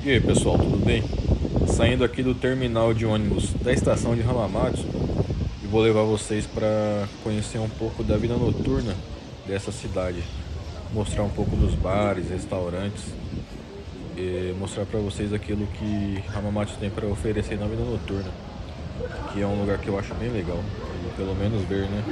E aí pessoal, tudo bem? Saindo aqui do terminal de ônibus da estação de Hamamatsu e vou levar vocês para conhecer um pouco da vida noturna dessa cidade, mostrar um pouco dos bares, restaurantes e mostrar para vocês aquilo que Hamamatsu tem para oferecer na vida noturna, que é um lugar que eu acho bem legal, e pelo menos ver, né?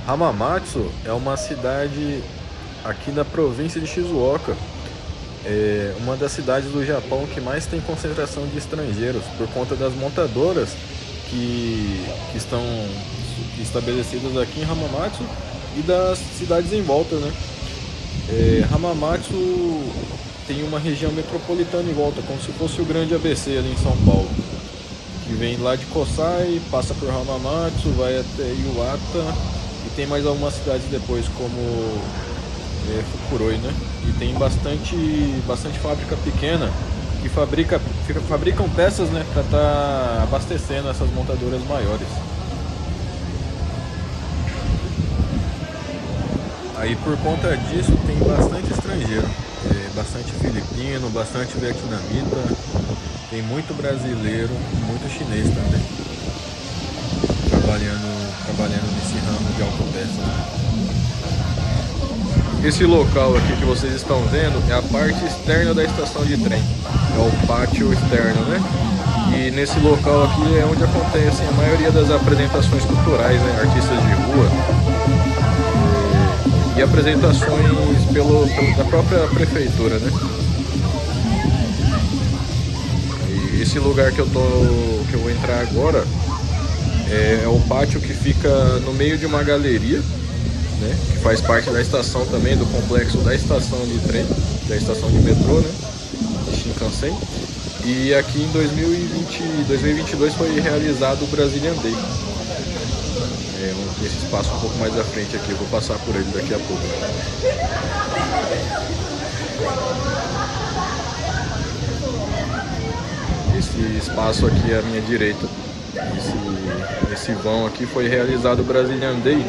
Hamamatsu é uma cidade aqui na província de Shizuoka. É uma das cidades do Japão que mais tem concentração de estrangeiros por conta das montadoras que estão estabelecidas aqui em Hamamatsu e das cidades em volta, né? Hamamatsu tem uma região metropolitana em volta, como se fosse o grande ABC ali em São Paulo, que vem lá de Kosai, passa por Hamamatsu, vai até Iwata e tem mais algumas cidades depois, como Fukuroi, né? E tem bastante fábrica pequena que fabricam peças, né, para estar abastecendo essas montadoras maiores. Aí por conta disso tem bastante estrangeiro, bastante filipino, bastante vietnamita, tem muito brasileiro, muito chinês também, trabalhando nesse ramo de autopeças. Esse local aqui que vocês estão vendo é a parte externa da estação de trem, é o pátio externo, né? E nesse local aqui é onde acontecem a maioria das apresentações culturais, né? Artistas de rua e apresentações da própria prefeitura, né? E esse lugar que eu vou entrar agora é o pátio que fica no meio de uma galeria, né, que faz parte da estação também, do complexo da estação de trem, da estação de metrô, né, de Shinkansen. E aqui em 2022 foi realizado o Brazilian Day. Esse espaço um pouco mais à frente aqui, eu vou passar por ele daqui a pouco. Esse espaço aqui à minha direita, esse vão aqui foi realizado o Brazilian Day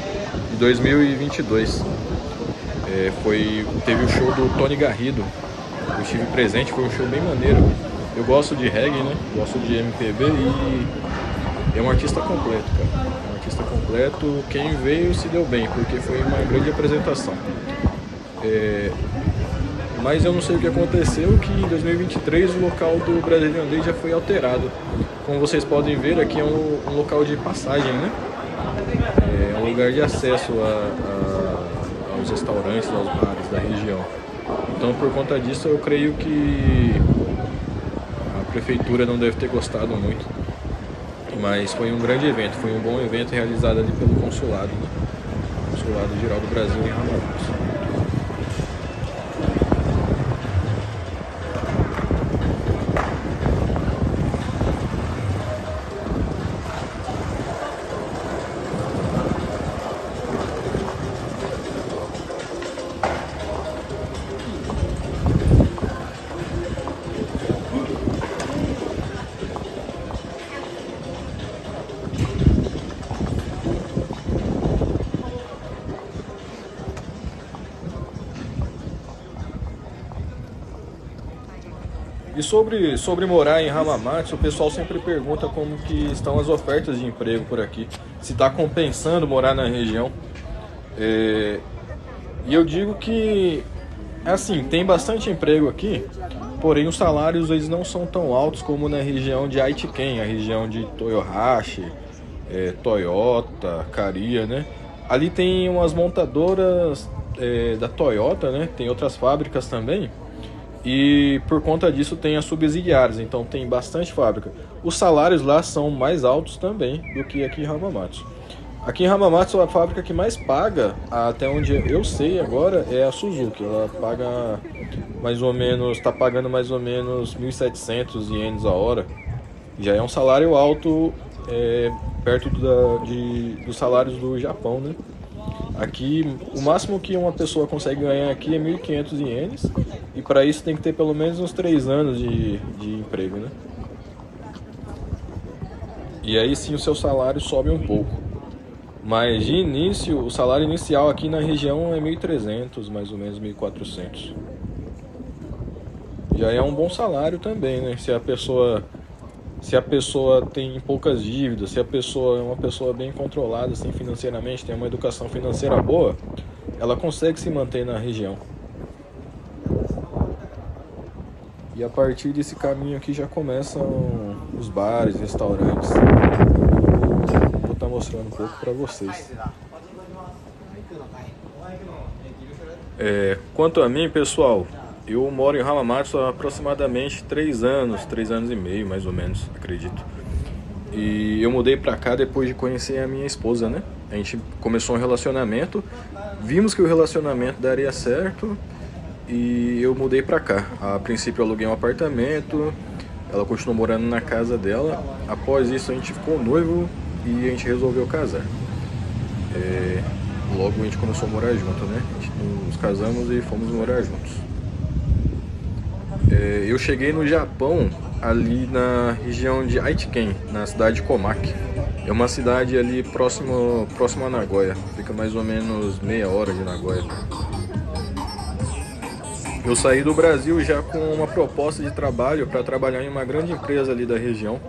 de 2022. Teve o show do Tony Garrido, eu estive presente, foi um show bem maneiro. Eu gosto de reggae, né? Gosto de MPB e é um artista completo, cara. É um artista completo. Quem veio se deu bem, porque foi uma grande apresentação. Mas eu não sei o que aconteceu, que em 2023 o local do Brazilian Day já foi alterado. Como vocês podem ver, aqui é um local de passagem, né? É um lugar de acesso aos restaurantes, aos bares da região. Então, por conta disso, eu creio que a prefeitura não deve ter gostado muito. Mas foi um grande evento, foi um bom evento realizado ali pelo consulado, né? Consulado Geral do Brasil em Hamamatsu. E sobre morar em Hamamatsu, o pessoal sempre pergunta como que estão as ofertas de emprego por aqui, se está compensando morar na região. E eu digo que, assim, tem bastante emprego aqui, porém os salários eles não são tão altos como na região de Aitken, a região de Toyohashi, Toyota, Caria, né? Ali tem umas montadoras da Toyota, né? Tem outras fábricas também. E por conta disso tem as subsidiárias, então tem bastante fábrica. Os salários lá são mais altos também do que aqui em Hamamatsu. Aqui em Hamamatsu, a fábrica que mais paga, até onde eu sei agora, é a Suzuki. Ela paga mais ou menos, está pagando mais ou menos 1.700 ienes a hora. Já é um salário alto, perto dos salários do Japão, né? Aqui, o máximo que uma pessoa consegue ganhar aqui é 1.500 ienes. E para isso tem que ter pelo menos uns 3 anos de emprego, né? E aí sim o seu salário sobe um pouco. Mas de início, o salário inicial aqui na região é 1.300, mais ou menos 1.400. Já é um bom salário também, né? Se a pessoa tem poucas dívidas, se a pessoa é uma pessoa bem controlada assim, financeiramente, tem uma educação financeira boa, ela consegue se manter na região. E a partir desse caminho aqui já começam os bares, restaurantes. Vou estar mostrando um pouco para vocês. Quanto a mim, pessoal, eu moro em Hamamatsu há aproximadamente 3 anos e meio, mais ou menos, acredito. E eu mudei pra cá depois de conhecer a minha esposa, né? A gente começou um relacionamento, vimos que o relacionamento daria certo e eu mudei pra cá. A princípio eu aluguei um apartamento, ela continuou morando na casa dela. Após isso a gente ficou noivo e a gente resolveu casar. Logo a gente começou a morar junto, né? A gente nos casamos e fomos morar juntos. Eu cheguei no Japão ali na região de Aichiken, na cidade de Komaki. É uma cidade ali próximo a Nagoya, fica mais ou menos meia hora de Nagoya. Eu saí do Brasil já com uma proposta de trabalho para trabalhar em uma grande empresa ali da região.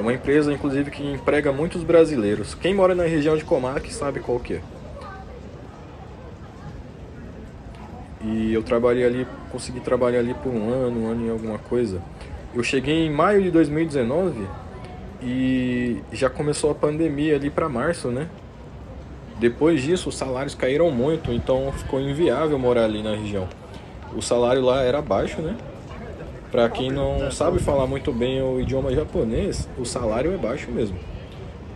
Uma empresa, inclusive, que emprega muitos brasileiros. Quem mora na região de Komaki sabe qual que é. E eu consegui trabalhar ali por um ano e alguma coisa. Eu cheguei em maio de 2019 e já começou a pandemia ali para março, né? Depois disso, os salários caíram muito, então ficou inviável morar ali na região. O salário lá era baixo, né? Para quem não sabe falar muito bem o idioma japonês, o salário é baixo mesmo.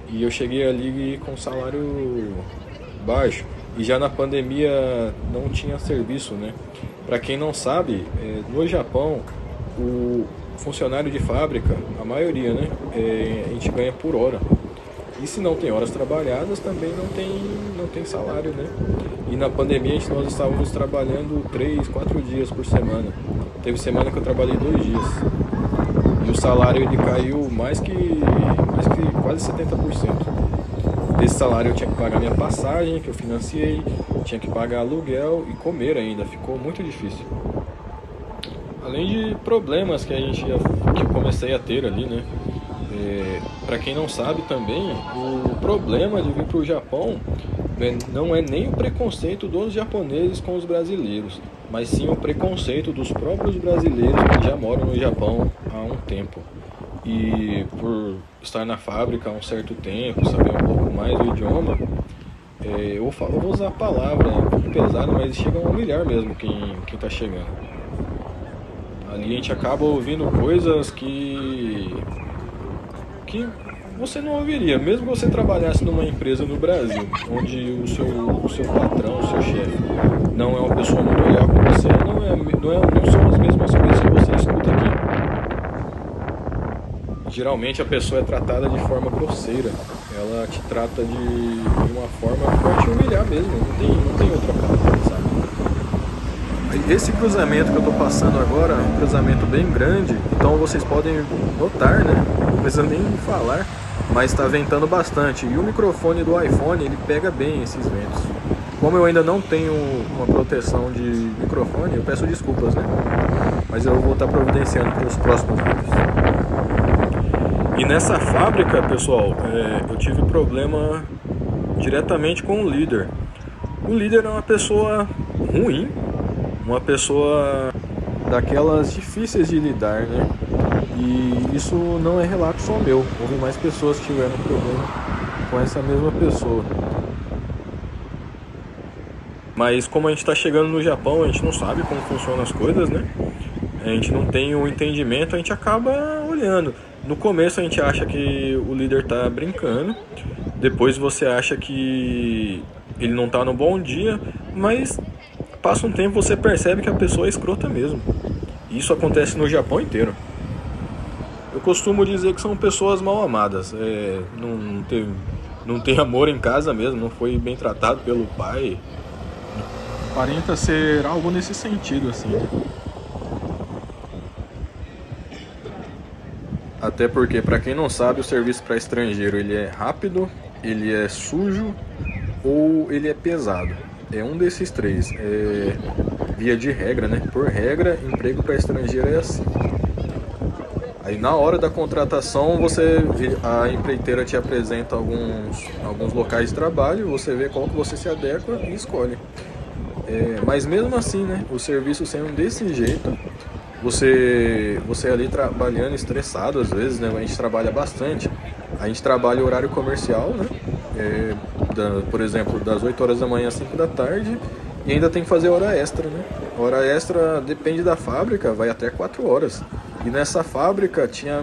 E eu cheguei ali com salário baixo. E já na pandemia não tinha serviço, né? Para quem não sabe, no Japão, o funcionário de fábrica, a maioria, né? A gente ganha por hora. E se não tem horas trabalhadas, também não tem salário, né? E na pandemia nós estávamos trabalhando 3, 4 dias por semana. Teve semana que eu trabalhei 2 dias. E o salário ele caiu mais que quase 70%. Desse salário eu tinha que pagar minha passagem, que eu financiei, tinha que pagar aluguel e comer ainda, ficou muito difícil. Além de problemas que eu comecei a ter ali, né? Para quem não sabe também, o problema de vir para o Japão não é nem o preconceito dos japoneses com os brasileiros, mas sim o preconceito dos próprios brasileiros que já moram no Japão há um tempo. E por estar na fábrica há um certo tempo, saber um pouco mais do idioma, eu vou usar a palavra um pouco pesada, mas chega a humilhar mesmo quem está chegando. Ali a gente acaba ouvindo coisas que você não ouviria, mesmo que você trabalhasse numa empresa no Brasil, onde o seu patrão, o seu chefe, não é uma pessoa muito legal com você, não são as mesmas coisas que você escuta aqui. Geralmente a pessoa é tratada de forma grosseira, ela te trata de uma forma que vai te humilhar mesmo, não tem outra palavra, sabe? Esse cruzamento que eu estou passando agora é um cruzamento bem grande, então vocês podem notar, né? Não precisa nem falar, mas está ventando bastante. E o microfone do iPhone, ele pega bem esses ventos. Como eu ainda não tenho uma proteção de microfone, eu peço desculpas, né? Mas eu vou estar providenciando para os próximos vídeos. E nessa fábrica, pessoal, eu tive problema diretamente com o líder. O líder é uma pessoa ruim, uma pessoa daquelas difíceis de lidar, né? E isso não é relato só meu, houve mais pessoas que tiveram problema com essa mesma pessoa. Mas como a gente está chegando no Japão, a gente não sabe como funcionam as coisas, né? A gente não tem o entendimento, a gente acaba olhando. No começo a gente acha que o líder está brincando, Depois você acha que ele não tá no bom dia, mas passa um tempo, você percebe que a pessoa é escrota mesmo. Isso acontece no Japão inteiro. Eu costumo dizer que são pessoas mal amadas. Não tem amor em casa mesmo, não foi bem tratado pelo pai. Aparenta ser algo nesse sentido, assim, né? Até porque, para quem não sabe, o serviço para estrangeiro ele é rápido, ele é sujo ou ele é pesado. É um desses três. Via de regra, né? Por regra, emprego para estrangeiro é assim. Aí na hora da contratação, a empreiteira te apresenta alguns locais de trabalho, você vê qual que você se adequa e escolhe. Mas mesmo assim, né? O serviço sendo desse jeito, você ali trabalhando estressado às vezes, né? A gente trabalha bastante. A gente trabalha horário comercial, né? Por exemplo, das 8 horas da manhã às 5 da tarde. E ainda tem que fazer hora extra, né? Hora extra depende da fábrica, vai até 4 horas. E nessa fábrica tinha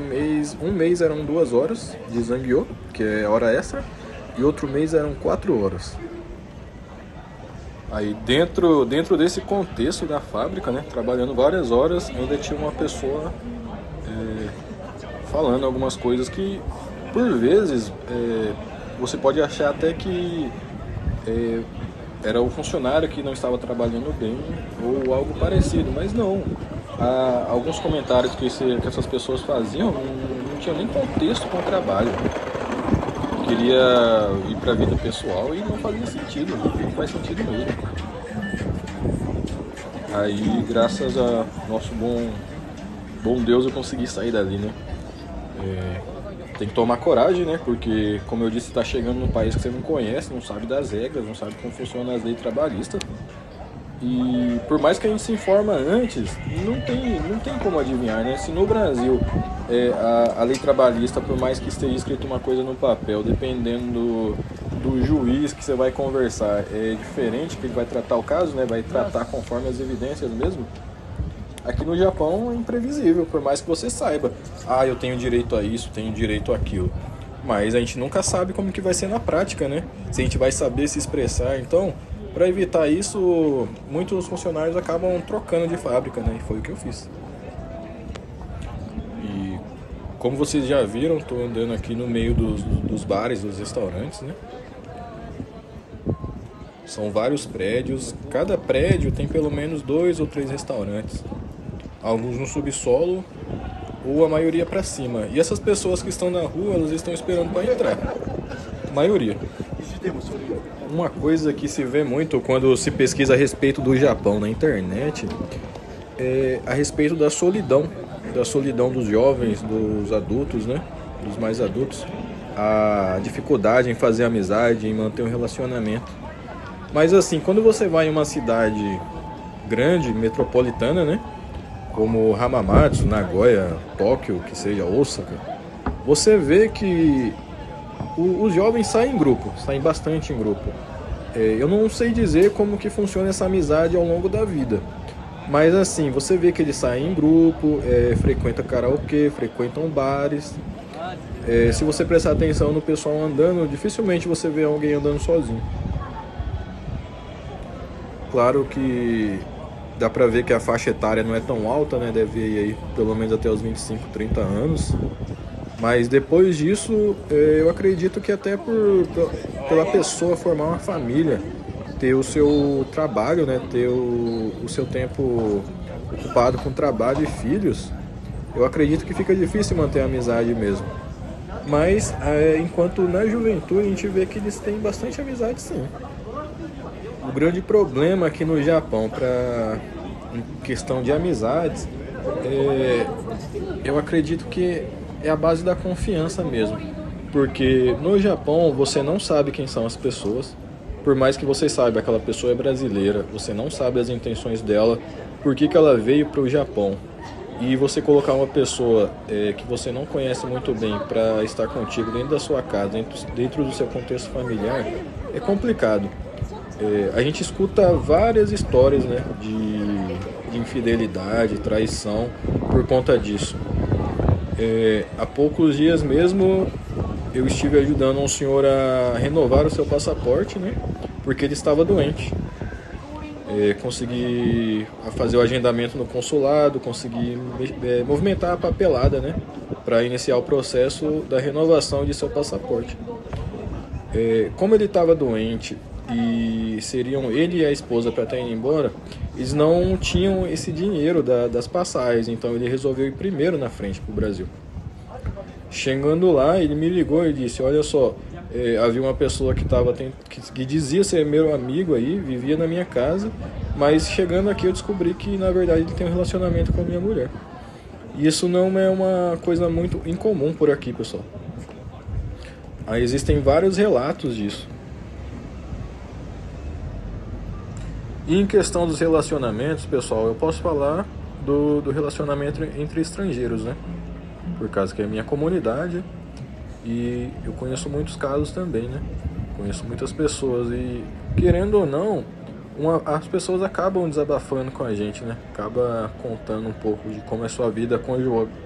um mês eram 2 horas de zangueô, que é hora extra, e outro mês eram 4 horas. Aí dentro desse contexto da fábrica, né, trabalhando várias horas, ainda tinha uma pessoa falando algumas coisas que, por vezes, você pode achar até que era o funcionário que não estava trabalhando bem ou algo parecido, mas não. Alguns comentários que essas pessoas faziam não tinha nem contexto com o trabalho. Queria ir para a vida pessoal e não fazia sentido, não faz sentido mesmo. Aí, graças a nosso bom Deus, eu consegui sair dali, né? Tem que tomar coragem, né? Porque, como eu disse, está chegando num país que você não conhece, não sabe das regras, não sabe como funcionam as leis trabalhistas. E por mais que a gente se informa antes, não tem como adivinhar, né? Se no Brasil a lei trabalhista, por mais que esteja escrito uma coisa no papel, dependendo do juiz que você vai conversar, é diferente que ele vai tratar o caso, né? Vai tratar conforme as evidências mesmo. Aqui no Japão é imprevisível, por mais que você saiba. Eu tenho direito a isso, tenho direito àquilo. Mas a gente nunca sabe como que vai ser na prática, né? Se a gente vai saber se expressar. Então, para evitar isso, muitos funcionários acabam trocando de fábrica, né? E foi o que eu fiz. E como vocês já viram, estou andando aqui no meio dos bares, dos restaurantes, né? São vários prédios. Cada prédio tem pelo menos 2 ou 3 restaurantes. Alguns no subsolo ou a maioria para cima. E essas pessoas que estão na rua, elas estão esperando para entrar. A maioria. Uma coisa que se vê muito quando se pesquisa a respeito do Japão na internet é a respeito da solidão dos jovens, dos adultos, né? Dos mais adultos. A dificuldade em fazer amizade, em manter um relacionamento. Mas assim, quando você vai em uma cidade grande, metropolitana, né? Como Hamamatsu, Nagoya, Tóquio, que seja Osaka, você vê que os jovens saem em grupo, saem bastante em grupo. Eu não sei dizer como que funciona essa amizade ao longo da vida, mas assim, você vê que eles saem em grupo, frequentam karaokê, frequentam bares. Se você prestar atenção no pessoal andando, dificilmente você vê alguém andando sozinho. Claro que dá pra ver que a faixa etária não é tão alta, né? Deve ir aí pelo menos até os 25, 30 anos. Mas depois disso, eu acredito que até pela pessoa formar uma família, ter o seu trabalho, né? Ter o seu tempo ocupado com trabalho e filhos, eu acredito que fica difícil manter a amizade mesmo. Mas enquanto na juventude a gente vê que eles têm bastante amizade, sim. O grande problema aqui no Japão, em questão de amizades, eu acredito que é a base da confiança mesmo. Porque no Japão você não sabe quem são as pessoas. Por mais que você saiba que aquela pessoa é brasileira, você não sabe as intenções dela, por que ela veio para o Japão. E você colocar uma pessoa que você não conhece muito bem para estar contigo dentro da sua casa, dentro do seu contexto familiar, é complicado. A gente escuta várias histórias, né, de infidelidade, traição por conta disso. Há poucos dias mesmo eu estive ajudando um senhor a renovar o seu passaporte, né? Porque ele estava doente. Consegui fazer o agendamento no consulado, consegui movimentar a papelada, né? Para iniciar o processo da renovação de seu passaporte. Como ele estava doente e seriam ele e a esposa para estar indo embora, eles não tinham esse dinheiro das passagens, então ele resolveu ir primeiro na frente para o Brasil. Chegando lá, ele me ligou e disse: olha só, havia uma pessoa que dizia ser meu amigo aí, vivia na minha casa, mas chegando aqui eu descobri que na verdade ele tem um relacionamento com a minha mulher. E isso não é uma coisa muito incomum por aqui, pessoal. Aí existem vários relatos disso. E em questão dos relacionamentos, pessoal, eu posso falar do relacionamento entre estrangeiros, né? Por causa que é a minha comunidade e eu conheço muitos casos também, né? Conheço muitas pessoas e, querendo ou não, as pessoas acabam desabafando com a gente, né? Acaba contando um pouco de como é sua vida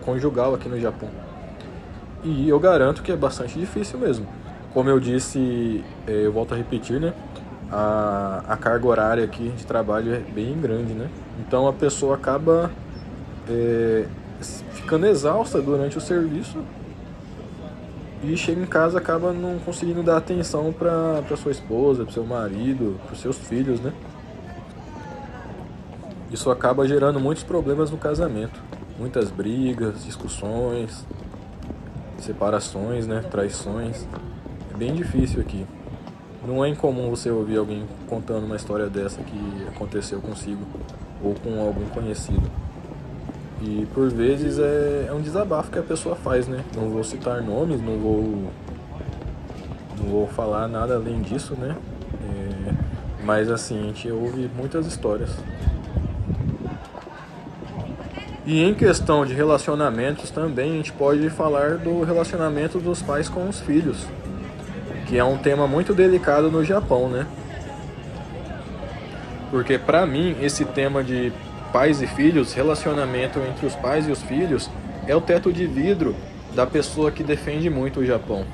conjugal aqui no Japão. E eu garanto que é bastante difícil mesmo. Como eu disse, eu volto a repetir, né? A carga horária aqui de trabalho é bem grande, né? Então a pessoa acaba ficando exausta durante o serviço e chega em casa acaba não conseguindo dar atenção para sua esposa, para seu marido, para seus filhos, né? Isso acaba gerando muitos problemas no casamento, muitas brigas, discussões, separações, né? Traições. É bem difícil aqui. Não é incomum você ouvir alguém contando uma história dessa que aconteceu consigo ou com algum conhecido. E por vezes é um desabafo que a pessoa faz, né? Não vou citar nomes, não vou falar nada além disso, né? Mas assim, a gente ouve muitas histórias. E em questão de relacionamentos também, a gente pode falar do relacionamento dos pais com os filhos, que é um tema muito delicado no Japão, né? Porque pra mim, esse tema de pais e filhos, relacionamento entre os pais e os filhos, é o teto de vidro da pessoa que defende muito o Japão.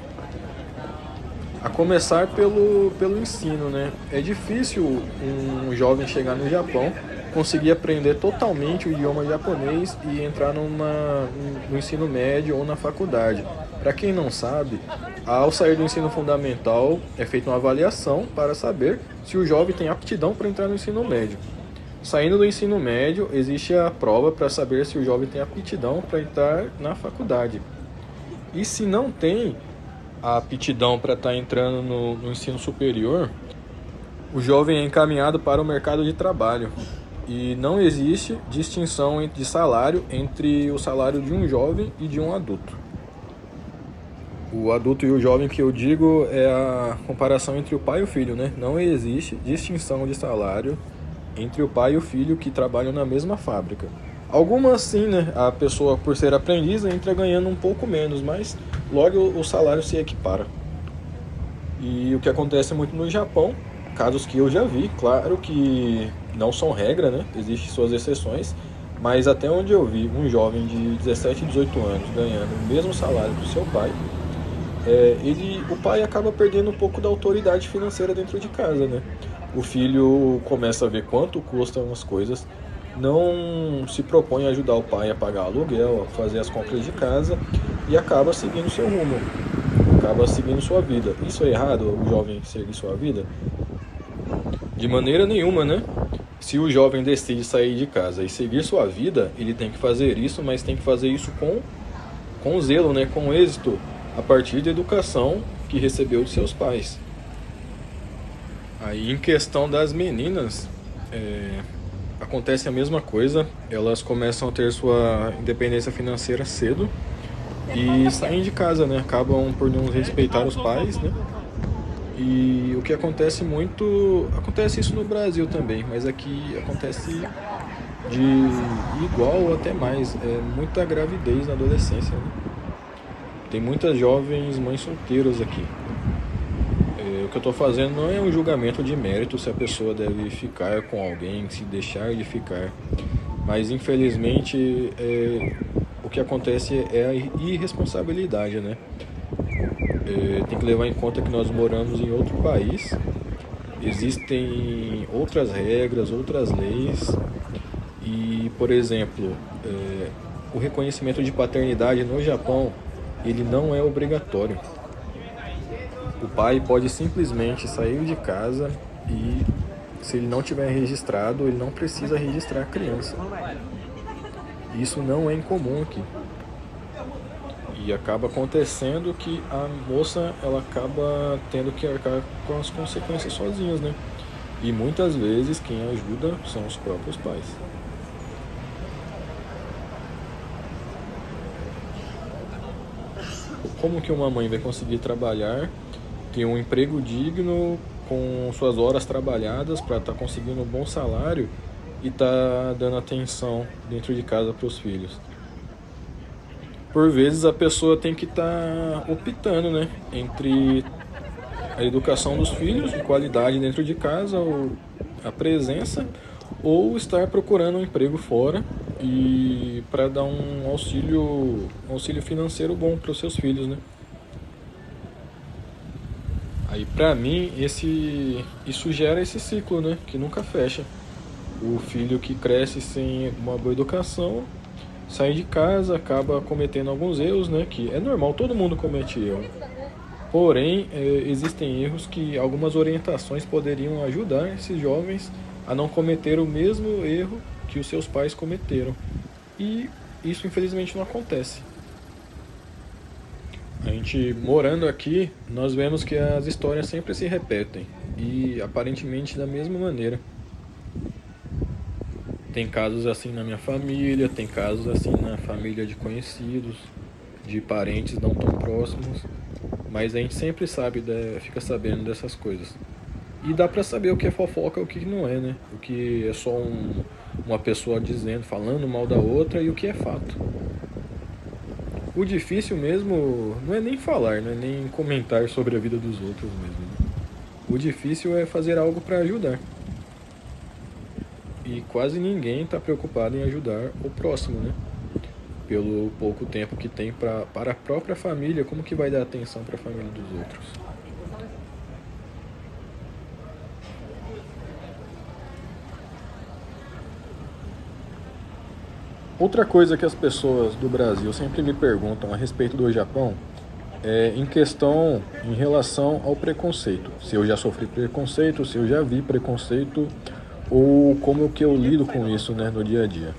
A começar pelo ensino, né? É difícil um jovem chegar no Japão, conseguir aprender totalmente o idioma japonês e entrar no ensino médio ou na faculdade. Para quem não sabe, ao sair do ensino fundamental é feita uma avaliação para saber se o jovem tem aptidão para entrar no ensino médio. Saindo do ensino médio, existe a prova para saber se o jovem tem aptidão para entrar na faculdade. E se não tem a aptidão para estar entrando no ensino superior, o jovem é encaminhado para o mercado de trabalho. E não existe distinção de salário entre o salário de um jovem e de um adulto. O adulto e o jovem que eu digo é a comparação entre o pai e o filho, né? Não existe distinção de salário entre o pai e o filho que trabalham na mesma fábrica. Algumas sim, né? A pessoa, por ser aprendiz, entra ganhando um pouco menos, mas logo o salário se equipara. E o que acontece muito no Japão, casos que eu já vi, claro que não são regra, né? Existem suas exceções, mas até onde eu vi um jovem de 17, 18 anos ganhando o mesmo salário que o seu pai, o pai acaba perdendo um pouco da autoridade financeira dentro de casa, né? O filho começa a ver quanto custam as coisas, não se propõe a ajudar o pai a pagar aluguel, a fazer as compras de casa e acaba seguindo seu rumo, acaba seguindo sua vida. Isso é errado, o jovem seguir sua vida? De maneira nenhuma, né? Se o jovem decide sair de casa e seguir sua vida, ele tem que fazer isso, mas tem que fazer isso com zelo, né? Com êxito, a partir da educação que recebeu de seus pais. Aí, em questão das meninas, acontece a mesma coisa. Elas começam a ter sua independência financeira cedo e saem de casa, né? Acabam por não respeitar os pais, né? E o que acontece muito... Acontece isso no Brasil também, mas aqui acontece de igual ou até mais. É muita gravidez na adolescência, né? Tem muitas jovens mães solteiras aqui. O que eu estou fazendo não é um julgamento de mérito se a pessoa deve ficar com alguém, se deixar de ficar. Mas infelizmente o que acontece é a irresponsabilidade, né? tem que levar em conta que nós moramos em outro país, existem outras regras, outras leis e, por exemplo, o reconhecimento de paternidade no Japão, ele não é obrigatório. O pai pode simplesmente sair de casa e, se ele não tiver registrado, ele não precisa registrar a criança. Isso não é incomum aqui. E acaba acontecendo que a moça, ela acaba tendo que arcar com as consequências sozinhas, né? E muitas vezes quem ajuda são os próprios pais. Como que uma mãe vai conseguir trabalhar, ter um emprego digno, com suas horas trabalhadas para estar conseguindo um bom salário e tá dando atenção dentro de casa para os filhos? Por vezes a pessoa tem que estar optando, né, entre a educação dos filhos de qualidade dentro de casa, ou a presença, ou estar procurando um emprego fora e para dar um auxílio financeiro bom para os seus filhos, né? Aí para mim isso gera esse ciclo, né, que nunca fecha. O filho que cresce sem uma boa educação sai de casa, acaba cometendo alguns erros, né? Que é normal, todo mundo comete erro. Porém, existem erros que algumas orientações poderiam ajudar esses jovens a não cometer o mesmo erro que os seus pais cometeram. E isso infelizmente não acontece. A gente morando aqui, nós vemos que as histórias sempre se repetem e aparentemente da mesma maneira. Tem casos assim na minha família, tem casos assim na família de conhecidos, de parentes não tão próximos, mas a gente sempre fica sabendo dessas coisas. E dá pra saber o que é fofoca e o que não é, né? O que é só uma pessoa dizendo, falando mal da outra e o que é fato. O difícil mesmo não é nem falar, não é nem comentar sobre a vida dos outros mesmo, né? O difícil é fazer algo pra ajudar. E quase ninguém está preocupado em ajudar o próximo, né? Pelo pouco tempo que tem para a própria família, como que vai dar atenção para a família dos outros? Outra coisa que as pessoas do Brasil sempre me perguntam a respeito do Japão é em relação ao preconceito. Se eu já sofri preconceito, se eu já vi preconceito, ou como que eu lido com isso, né, no dia a dia.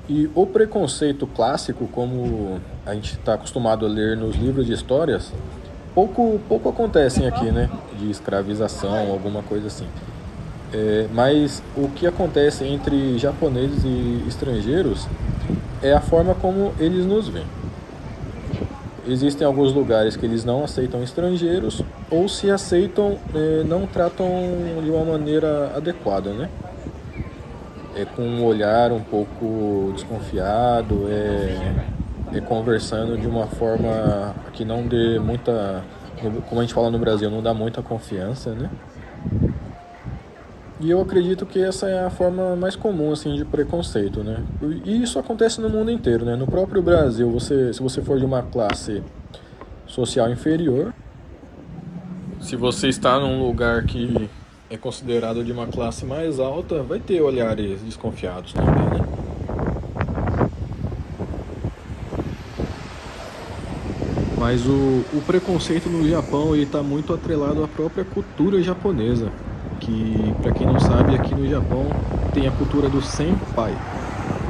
E o preconceito clássico, como a gente está acostumado a ler nos livros de histórias, pouco acontecem aqui, né, de escravização, alguma coisa assim. Mas o que acontece entre japoneses e estrangeiros é a forma como eles nos veem. Existem alguns lugares que eles não aceitam estrangeiros, ou se aceitam, não tratam de uma maneira adequada, né? Com um olhar um pouco desconfiado, conversando de uma forma que não dê muita, como a gente fala no Brasil, não dá muita confiança, né? E eu acredito que essa é a forma mais comum assim, de preconceito, né? E isso acontece no mundo inteiro, né? No próprio Brasil, se você for de uma classe social inferior, se você está num lugar que é considerado de uma classe mais alta, vai ter olhares desconfiados também, né? Mas o preconceito no Japão está muito atrelado à própria cultura japonesa, que, para quem não sabe, aqui no Japão tem a cultura do senpai.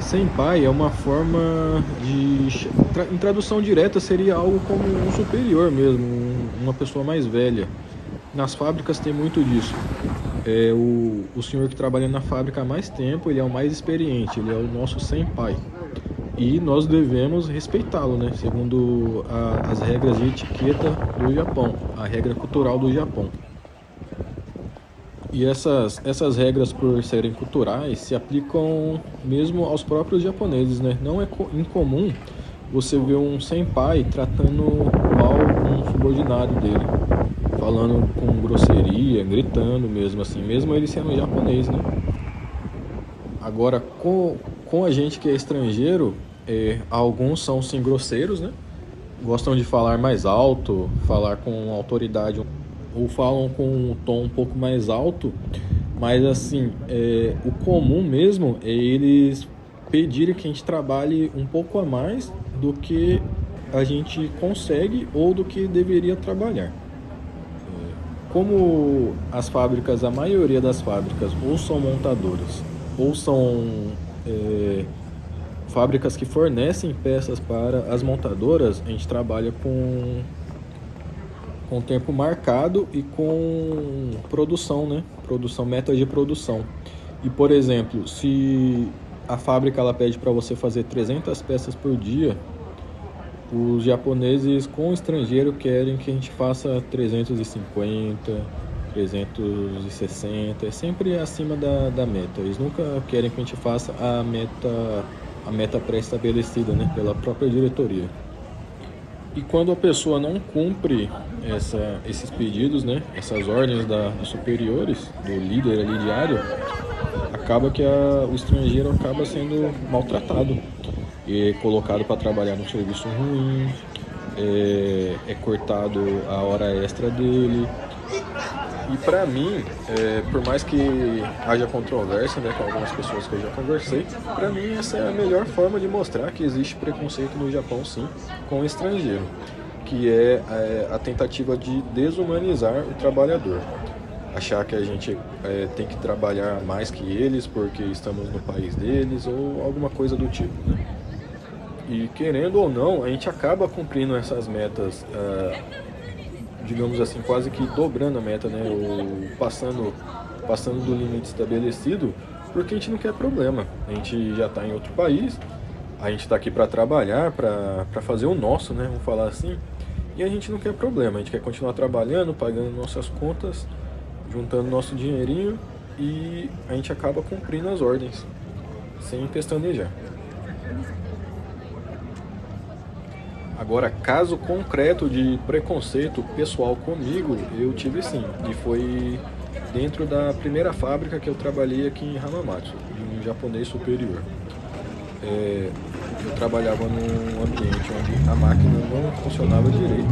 Senpai é uma forma de... Em tradução direta seria algo como um superior mesmo, uma pessoa mais velha. Nas fábricas tem muito disso. O senhor que trabalha na fábrica há mais tempo, ele é o mais experiente, ele é o nosso senpai. E nós devemos respeitá-lo, né? Segundo as regras de etiqueta do Japão, a regra cultural do Japão. E essas regras, por serem culturais, se aplicam mesmo aos próprios japoneses, né? Não é incomum você ver um senpai tratando mal um subordinado dele, falando com grosseria, gritando mesmo assim, mesmo ele sendo japonês, né? Agora, com a gente que é estrangeiro, alguns são sim grosseiros, né? gostam de falar mais alto, falar com autoridade, ou falam com um tom um pouco mais alto, mas assim, o comum mesmo é eles pedirem que a gente trabalhe um pouco a mais do que a gente consegue ou do que deveria trabalhar. Como as fábricas, a maioria das fábricas, ou são montadoras, ou são fábricas que fornecem peças para as montadoras, a gente trabalha com tempo marcado e com produção, né? Produção, metas de produção. E, por exemplo, se a fábrica ela pede para você fazer 300 peças por dia, os japoneses com o estrangeiro querem que a gente faça 350, 360, é sempre acima da meta. Eles nunca querem que a gente faça a meta pré-estabelecida, né, pela própria diretoria. E quando a pessoa não cumpre esses pedidos, né, essas ordens dos superiores, do líder ali diário, acaba que o estrangeiro acaba sendo maltratado e colocado para trabalhar num serviço ruim, é cortado a hora extra dele. E para mim, por mais que haja controvérsia, né, com algumas pessoas que eu já conversei, para mim essa é a melhor forma de mostrar que existe preconceito no Japão, sim, com o estrangeiro, que é a tentativa de desumanizar o trabalhador. Achar que a gente tem que trabalhar mais que eles porque estamos no país deles ou alguma coisa do tipo, né? E querendo ou não, a gente acaba cumprindo essas metas, digamos assim, quase que dobrando a meta, né? Ou passando do limite estabelecido, porque a gente não quer problema. A gente já está em outro país, a gente está aqui para trabalhar, para fazer o nosso, né? Vamos falar assim. E a gente não quer problema, a gente quer continuar trabalhando, pagando nossas contas, juntando nosso dinheirinho e a gente acaba cumprindo as ordens, sem pestanejar. Agora, caso concreto de preconceito pessoal comigo, eu tive sim, e foi dentro da primeira fábrica que eu trabalhei aqui em Hamamatsu, de um japonês superior. Eu trabalhava num ambiente onde a máquina não funcionava direito.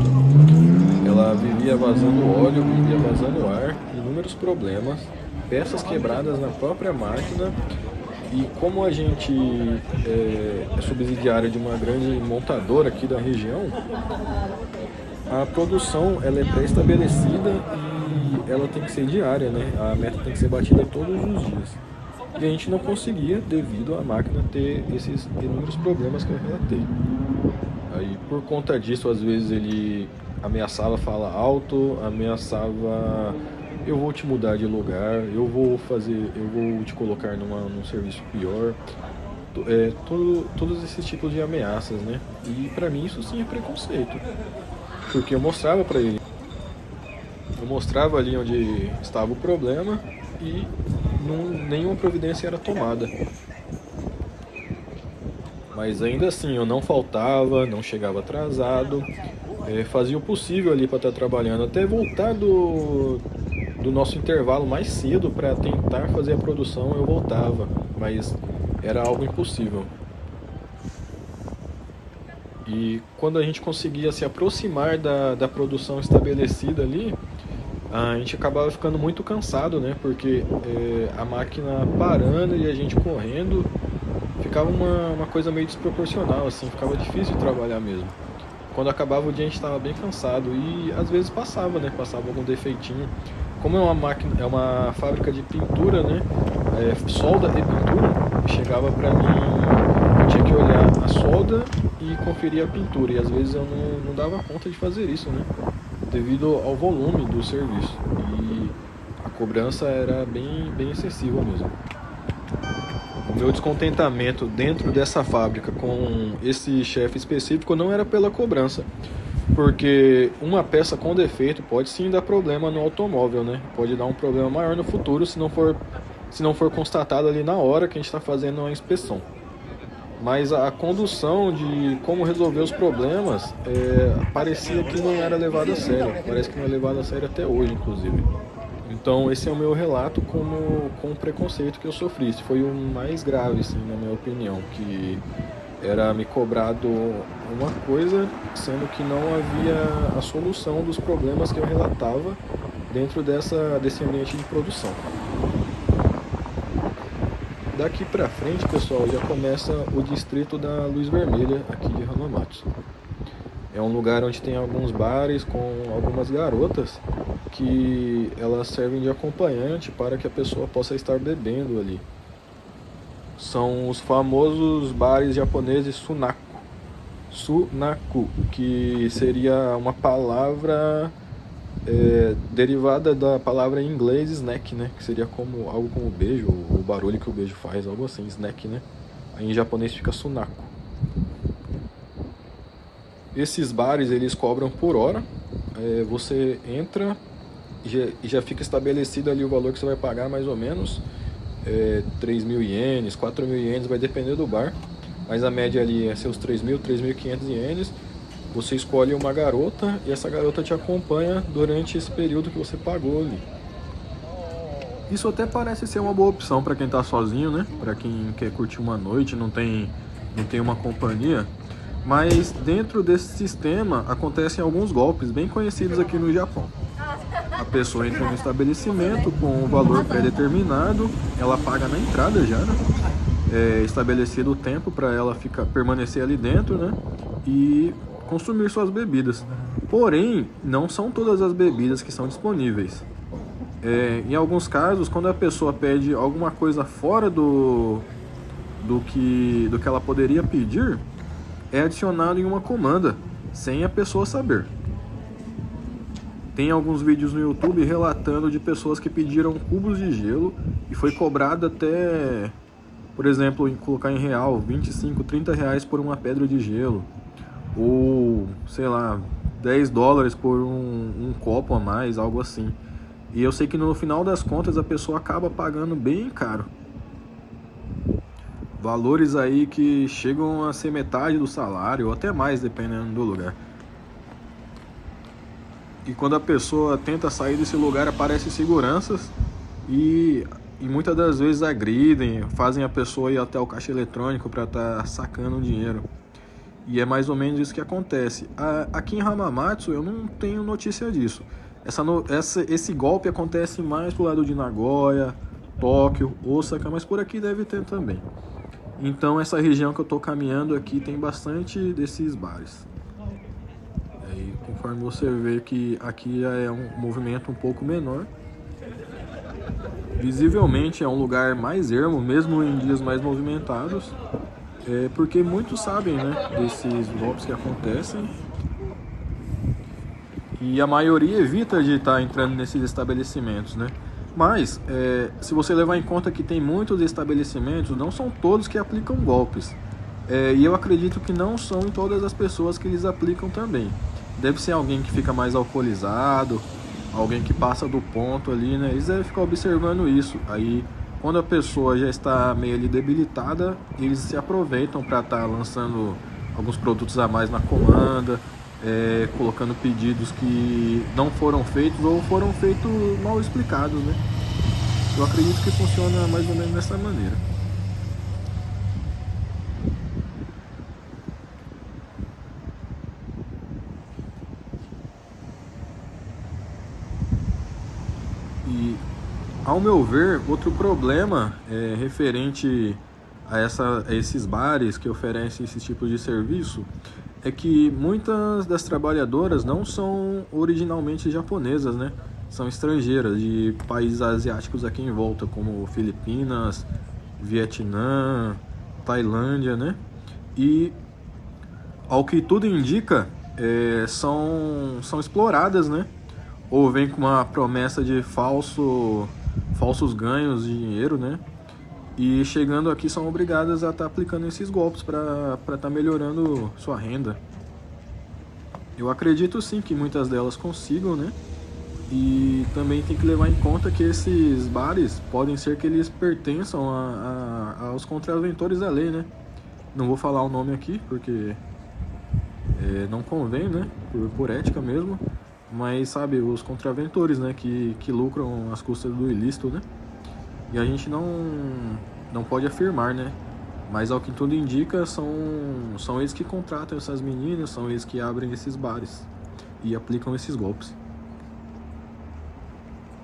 Ela vivia vazando óleo, vivia vazando ar, inúmeros problemas, peças quebradas na própria máquina. E como a gente é subsidiária de uma grande montadora aqui da região, a produção ela é pré-estabelecida e ela tem que ser diária, né? A meta tem que ser batida todos os dias. E a gente não conseguia devido à máquina ter esses inúmeros problemas que eu relatei. Aí por conta disso, às vezes ele ameaçava falar alto, ameaçava: eu vou te mudar de lugar, eu vou te colocar num serviço pior. Todos esses tipos de ameaças, né? E pra mim isso sim é preconceito, porque eu mostrava pra ele, eu mostrava ali onde estava o problema e nenhuma providência era tomada. Mas ainda assim eu não faltava, não chegava atrasado, fazia o possível ali para estar trabalhando, até voltar do nosso intervalo mais cedo para tentar fazer a produção. Eu voltava, mas era algo impossível. E quando a gente conseguia se aproximar da produção estabelecida ali, a gente acabava ficando muito cansado, né? Porque a máquina parando e a gente correndo, ficava uma coisa meio desproporcional, assim, ficava difícil de trabalhar mesmo. Quando acabava o dia a gente estava bem cansado e às vezes passava, né? Passava algum defeitinho. Como é uma fábrica de pintura, né? Solda e pintura, chegava pra mim, eu tinha que olhar a solda e conferir a pintura. E às vezes eu não dava conta de fazer isso, né? Devido ao volume do serviço. E a cobrança era bem excessiva mesmo. O meu descontentamento dentro dessa fábrica com esse chefe específico não era pela cobrança, porque uma peça com defeito pode sim dar problema no automóvel, né? Pode dar um problema maior no futuro se não for constatado ali na hora que a gente está fazendo a inspeção. Mas a condução de como resolver os problemas parecia que não era levada a sério. Parece que não é levada a sério até hoje, inclusive. Então esse é o meu relato com o preconceito que eu sofri. Esse foi o mais grave, assim, na minha opinião, que era me cobrado uma coisa, sendo que não havia a solução dos problemas que eu relatava dentro desse ambiente de produção. Daqui pra frente, pessoal, já começa o distrito da Luz Vermelha aqui de Hamamatsu. É um lugar onde tem alguns bares com algumas garotas que elas servem de acompanhante para que a pessoa possa estar bebendo ali. São os famosos bares japoneses sunaku. Sunaku, que seria uma palavra derivada da palavra em inglês snack, né? Que seria como algo como beijo, ou o barulho que o beijo faz, algo assim, snack, né? Aí em japonês fica sunaku. Esses bares, eles cobram por hora. Você entra e já fica estabelecido ali o valor que você vai pagar, mais ou menos. 3.000 ienes, 4.000 ienes, vai depender do bar. Mas a média ali é seus 3.000, 3.500 ienes. Você escolhe uma garota e essa garota te acompanha durante esse período que você pagou ali. Isso até parece ser uma boa opção para quem está sozinho, né? Para quem quer curtir uma noite, não tem uma companhia. Mas dentro desse sistema acontecem alguns golpes bem conhecidos aqui no Japão. A pessoa entra no estabelecimento com um valor pré-determinado, ela paga na entrada já, né? É estabelecido o tempo para ela permanecer ali dentro, né? E consumir suas bebidas. Porém, não são todas as bebidas que são disponíveis. Em alguns casos, quando a pessoa pede alguma coisa fora do que ela poderia pedir, é adicionado em uma comanda, sem a pessoa saber. Tem alguns vídeos no YouTube relatando de pessoas que pediram cubos de gelo e foi cobrado até, por exemplo, colocar em real, 25, 30 reais por uma pedra de gelo. Ou, sei lá, $10 por um copo a mais, algo assim. E eu sei que no final das contas a pessoa acaba pagando bem caro. Valores aí que chegam a ser metade do salário, ou até mais, dependendo do lugar. E quando a pessoa tenta sair desse lugar, aparecem seguranças e muitas das vezes agridem, fazem a pessoa ir até o caixa eletrônico para estar sacando o dinheiro. E é mais ou menos isso que acontece. Aqui em Hamamatsu eu não tenho notícia disso. Esse golpe acontece mais pro lado de Nagoya, Tóquio, Osaka, mas por aqui deve ter também. Então essa região que eu estou caminhando aqui tem bastante desses bares. E conforme você vê que aqui já é um movimento um pouco menor. Visivelmente é um lugar mais ermo, mesmo em dias mais movimentados. Porque muitos sabem, né, desses golpes que acontecem. E a maioria evita de estar entrando nesses estabelecimentos, né? Mas, se você levar em conta que tem muitos estabelecimentos, não são todos que aplicam golpes. E eu acredito que não são em todas as pessoas que eles aplicam também. Deve ser alguém que fica mais alcoolizado, alguém que passa do ponto ali, né? Eles devem ficar observando isso. Aí, quando a pessoa já está meio ali debilitada, eles se aproveitam para estar lançando alguns produtos a mais na comanda, colocando pedidos que não foram feitos ou foram feitos mal explicados, né? Eu acredito que funciona mais ou menos dessa maneira. E, ao meu ver, outro problema referente a esses bares que oferecem esse tipo de serviço é que muitas das trabalhadoras não são originalmente japonesas, né? São estrangeiras de países asiáticos aqui em volta, como Filipinas, Vietnã, Tailândia, né? E, ao que tudo indica, são exploradas, né? Ou vem com uma promessa de falsos ganhos de dinheiro, né? E chegando aqui são obrigadas a estar aplicando esses golpes para estar melhorando sua renda. Eu acredito sim que muitas delas consigam, né? E também tem que levar em conta que esses bares podem ser que eles pertençam aos contraventores da lei, né? Não vou falar o nome aqui porque não convém, né? Por ética mesmo. Mas sabe, os contraventores, né? Que lucram às custas do ilícito, né? E a gente não pode afirmar, né, Mas ao que tudo indica, são eles que contratam essas meninas, são eles que abrem esses bares e aplicam esses golpes.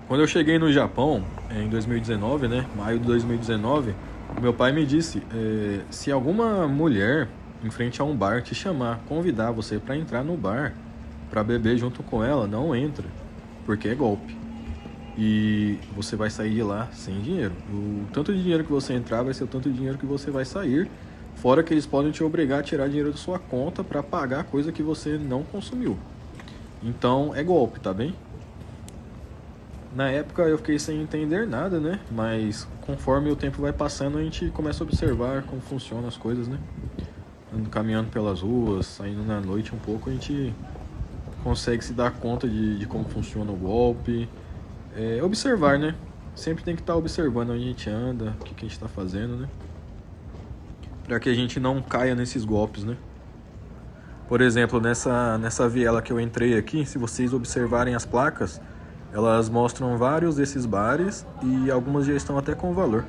Quando eu cheguei no Japão, em 2019, né, maio de 2019, meu pai me disse, se alguma mulher em frente a um bar te chamar, convidar você para entrar no bar, para beber junto com ela, não entra, porque é golpe. E você vai sair de lá sem dinheiro. O tanto de dinheiro que você entrar vai ser o tanto de dinheiro que você vai sair, fora que eles podem te obrigar a tirar dinheiro da sua conta para pagar coisa que você não consumiu. Então é golpe, tá bem? Na época eu fiquei sem entender nada, né? Mas conforme o tempo vai passando, a gente começa a observar como funcionam as coisas, né? Caminhando pelas ruas, saindo na noite um pouco, a gente consegue se dar conta de como funciona o golpe. Observar, né? Sempre tem que estar observando onde a gente anda, o que a gente está fazendo, né? Para que a gente não caia nesses golpes, né? Por exemplo, nessa viela que eu entrei aqui, se vocês observarem as placas, elas mostram vários desses bares e algumas já estão até com valor.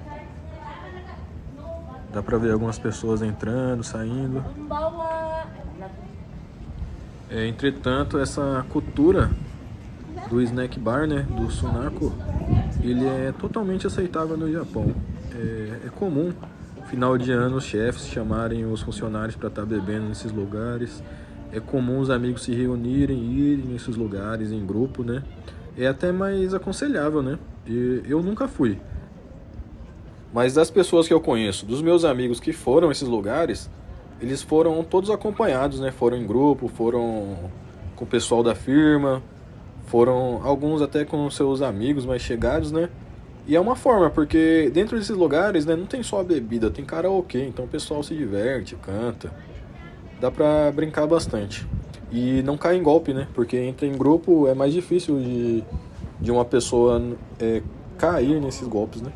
Dá pra ver algumas pessoas entrando, saindo. Entretanto, essa cultura do snack bar, né, do Sunako, ele é totalmente aceitável no Japão. É comum, final de ano, os chefes chamarem os funcionários para estar bebendo nesses lugares. É comum os amigos se reunirem e irem nesses lugares em grupo, né? É até mais aconselhável, né? Eu nunca fui. Mas das pessoas que eu conheço, dos meus amigos que foram a esses lugares, eles foram todos acompanhados, né? Foram em grupo, foram com o pessoal da firma, foram alguns até com seus amigos mais chegados, né? E é uma forma, porque dentro desses lugares, né, não tem só a bebida, tem karaokê, então o pessoal se diverte, canta. Dá pra brincar bastante. E não cai em golpe, né? Porque entra em grupo é mais difícil de uma pessoa cair nesses golpes, né?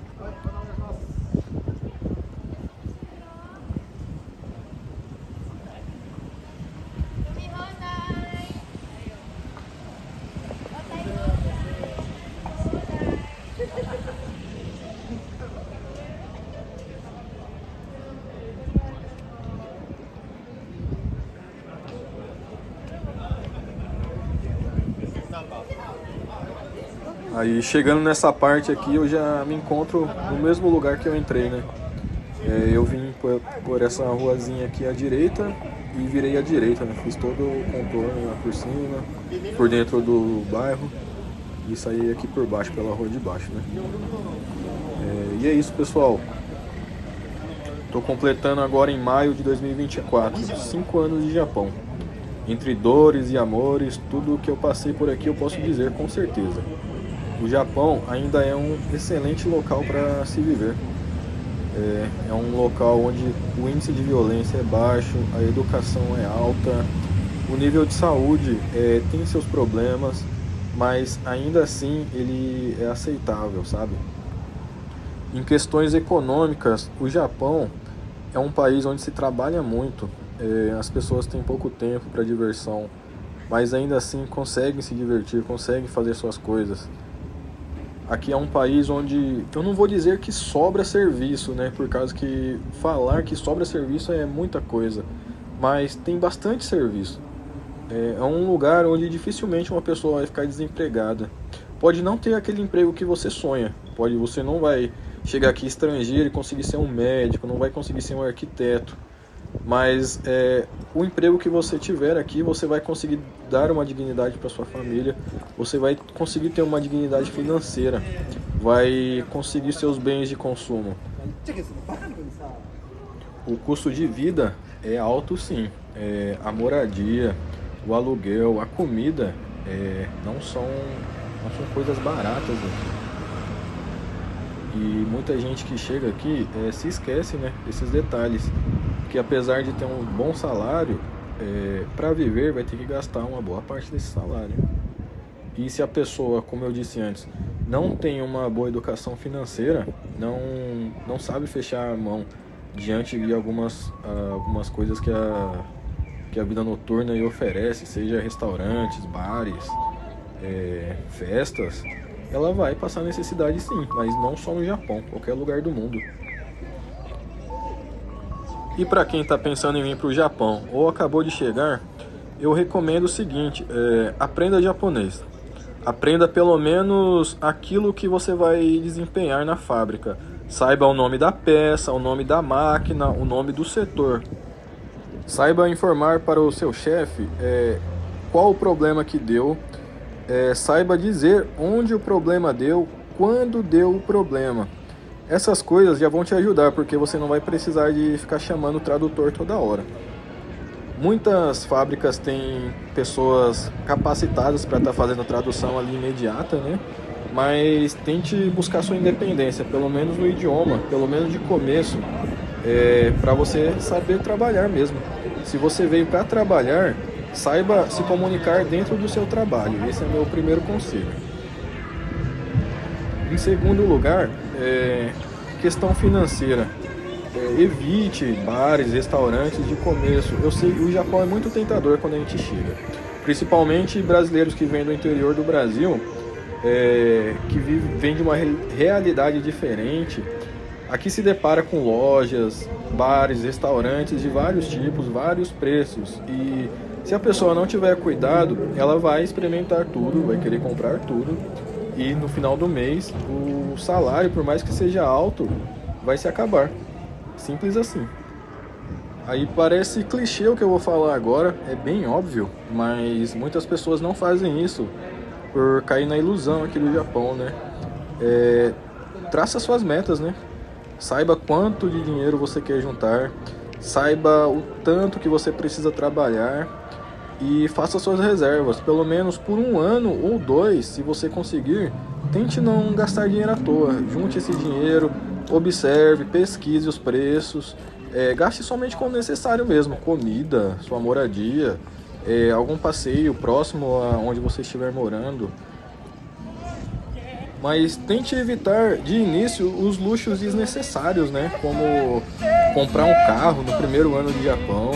Aí chegando nessa parte aqui eu já me encontro no mesmo lugar que eu entrei, né? Eu vim por essa ruazinha aqui à direita e virei à direita, né? Fiz todo o contorno lá por cima, por dentro do bairro e saí aqui por baixo, pela rua de baixo, né? E é isso, pessoal. Tô completando agora em maio de 2024, 5 anos de Japão. Entre dores e amores, tudo o que eu passei por aqui eu posso dizer com certeza. O Japão ainda é um excelente local para se viver. É um local onde o índice de violência é baixo, a educação é alta, o nível de saúde tem seus problemas, mas ainda assim ele é aceitável, sabe? Em questões econômicas, o Japão é um país onde se trabalha muito, as pessoas têm pouco tempo para diversão, mas ainda assim conseguem se divertir, conseguem fazer suas coisas. Aqui é um país onde, eu não vou dizer que sobra serviço, né? Por causa que falar que sobra serviço é muita coisa, mas tem bastante serviço. É um lugar onde dificilmente uma pessoa vai ficar desempregada. Pode não ter aquele emprego que você sonha, você não vai chegar aqui estrangeiro e conseguir ser um médico, não vai conseguir ser um arquiteto, mas o emprego que você tiver aqui, você vai conseguir dar uma dignidade para sua família, você vai conseguir ter uma dignidade financeira, vai conseguir seus bens de consumo. O custo de vida é alto, sim. A moradia, o aluguel, a comida não são coisas baratas aqui. E muita gente que chega aqui se esquece, né, desses detalhes. Que apesar de ter um bom salário, para viver vai ter que gastar uma boa parte desse salário. E se a pessoa, como eu disse antes, não tem uma boa educação financeira, não sabe fechar a mão diante de algumas coisas que a vida noturna lhe oferece, seja restaurantes, bares, festas, ela vai passar necessidade sim, mas não só no Japão, qualquer lugar do mundo. E para quem está pensando em vir para o Japão ou acabou de chegar, eu recomendo o seguinte, aprenda japonês. Aprenda pelo menos aquilo que você vai desempenhar na fábrica. Saiba o nome da peça, o nome da máquina, o nome do setor. Saiba informar para o seu chefe qual o problema que deu. Saiba dizer onde o problema deu, quando deu o problema. Essas coisas já vão te ajudar, porque você não vai precisar de ficar chamando o tradutor toda hora. Muitas fábricas têm pessoas capacitadas para estar fazendo tradução ali imediata, né? Mas tente buscar sua independência, pelo menos no idioma, pelo menos de começo, para você saber trabalhar mesmo. Se você veio para trabalhar, saiba se comunicar dentro do seu trabalho. Esse é meu primeiro conselho. Em segundo lugar, questão financeira. Evite bares, restaurantes de começo. Eu sei que o Japão é muito tentador quando a gente chega. Principalmente brasileiros que vêm do interior do Brasil, que vêm de uma realidade diferente. Aqui se depara com lojas, bares, restaurantes de vários tipos, vários preços. E se a pessoa não tiver cuidado, ela vai experimentar tudo, vai querer comprar tudo. E no final do mês, o salário, por mais que seja alto, vai se acabar. Simples assim. Aí parece clichê o que eu vou falar agora, é bem óbvio, mas muitas pessoas não fazem isso por cair na ilusão aqui do Japão, né? Traça suas metas, né? Saiba quanto de dinheiro você quer juntar, saiba o tanto que você precisa trabalhar e faça suas reservas, pelo menos por 1 ano ou 2, se você conseguir. Tente não gastar dinheiro à toa, junte esse dinheiro, observe, pesquise os preços, gaste somente com o necessário mesmo, comida, sua moradia, algum passeio próximo a onde você estiver morando. Mas tente evitar de início os luxos desnecessários, né? Como comprar um carro no primeiro ano de Japão,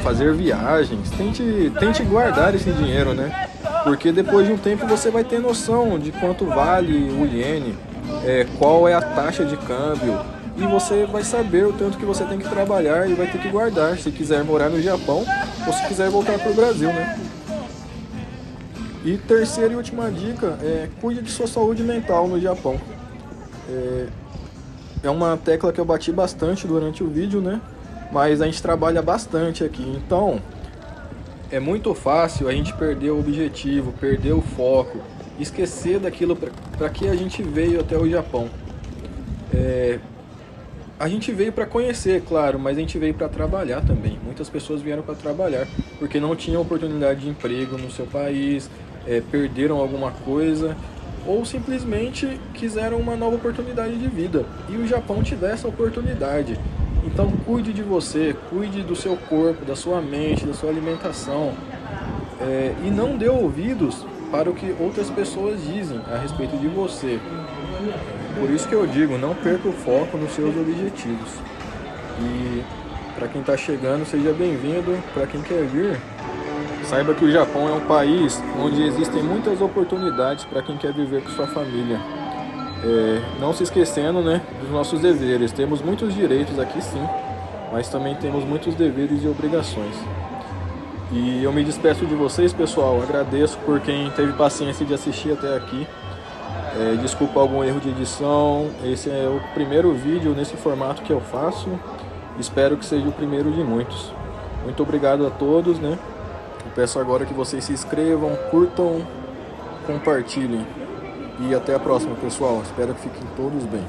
fazer viagens. Tente guardar esse dinheiro, né? Porque depois de um tempo você vai ter noção de quanto vale o iene, qual é a taxa de câmbio, e você vai saber o tanto que você tem que trabalhar e vai ter que guardar se quiser morar no Japão ou se quiser voltar para o Brasil, né? E terceira e última dica, cuide de sua saúde mental no Japão. É uma tecla que eu bati bastante durante o vídeo, né? Mas a gente trabalha bastante aqui, então é muito fácil a gente perder o objetivo, perder o foco, esquecer daquilo para que a gente veio até o Japão. A gente veio para conhecer, claro, mas a gente veio para trabalhar também. Muitas pessoas vieram para trabalhar porque não tinham oportunidade de emprego no seu país, perderam alguma coisa ou simplesmente quiseram uma nova oportunidade de vida. E o Japão te dá essa oportunidade. Então cuide de você, cuide do seu corpo, da sua mente, da sua alimentação, e não dê ouvidos para o que outras pessoas dizem a respeito de você. Por isso que eu digo, não perca o foco nos seus objetivos. E para quem está chegando, seja bem-vindo. Para quem quer vir, saiba que o Japão é um país onde existem muitas oportunidades para quem quer viver com sua família. Não se esquecendo, né, dos nossos deveres. Temos muitos direitos aqui sim, mas também temos muitos deveres e obrigações. E eu me despeço de vocês, pessoal. Agradeço por quem teve paciência de assistir até aqui. Desculpa algum erro de edição. Esse é o primeiro vídeo nesse formato que eu faço. Espero que seja o primeiro de muitos. Muito obrigado a todos, né? Eu peço agora que vocês se inscrevam, curtam, compartilhem. E até a próxima, pessoal. Espero que fiquem todos bem.